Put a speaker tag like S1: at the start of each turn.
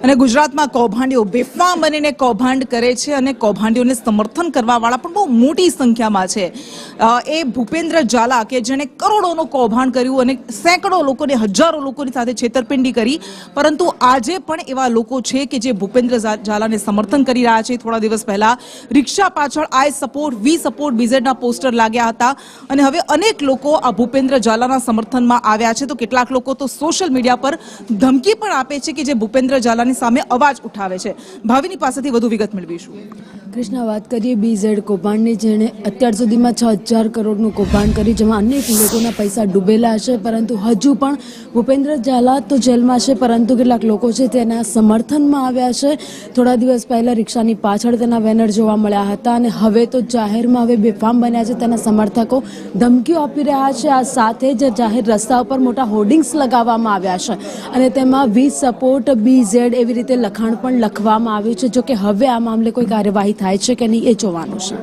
S1: અને ગુજરાતમાં કૌભાંડીઓ બેફામ બનીને કૌભાંડ કરે છે અને કૌભાંડીઓને સમર્થન કરવાવાળા પણ બહુ મોટી સંખ્યામાં છે। એ ભૂપેન્દ્ર ઝાલા કે જેણે કરોડોનું કૌભાંડ કર્યું અને સેંકડો લોકોને હજારો લોકોની સાથે છેતરપિંડી કરી, પરંતુ આજે પણ એવા લોકો છે કે જે ભૂપેન્દ્ર ઝાલાને સમર્થન કરી રહ્યા છે। થોડા દિવસ પહેલા રિક્ષા પાછળ આઈ સપોર્ટ વી સપોર્ટ બીઝેડના પોસ્ટર લાગ્યા હતા અને હવે અનેક લોકો આ ભૂપેન્દ્ર ઝાલાના સમર્થનમાં આવ્યા છે। તો કેટલાક લોકો તો સોશિયલ મીડિયા પર ધમકી પણ આપે છે કે જે ભૂપેન્દ્ર ઝાલાની સામે અવાજ ઉઠાવે છે। ભાવિની પાસેથી વધુ વિગત મેળવીશું।
S2: કૃષ્ણા, વાત કરીએ બીઝેડ કૌભાંડની, જેણે અત્યાર સુધીમાં 6000 કરોડનું કૌભાંડ કર્યું, જેમાં અનેક લોકોના પૈસા ડૂબેલા છે, પરંતુ હજુ પણ ભૂપેન્દ્ર ઝાલા તો જેલમાં છે, પરંતુ કેટલાક લોકો છે તેના સમર્થનમાં આવ્યા છે। થોડા દિવસ પહેલાં રિક્ષાની પાછળ તેના બેનર જોવા મળ્યા હતા અને હવે તો જાહેરમાં હવે બેફામ બન્યા છે। તેના સમર્થકો ધમકીઓ આપી રહ્યા છે। આ સાથે જ જાહેર રસ્તા ઉપર મોટા હોર્ડિંગ્સ લગાવવામાં આવ્યા છે અને તેમાં વી સપોર્ટ બીઝેડ એવી રીતે લખાણ પણ લખવામાં આવ્યું છે। જો કે હવે આ મામલે કોઈ કાર્યવાહી થાય છે કે નહીં એ જોવાનું છે।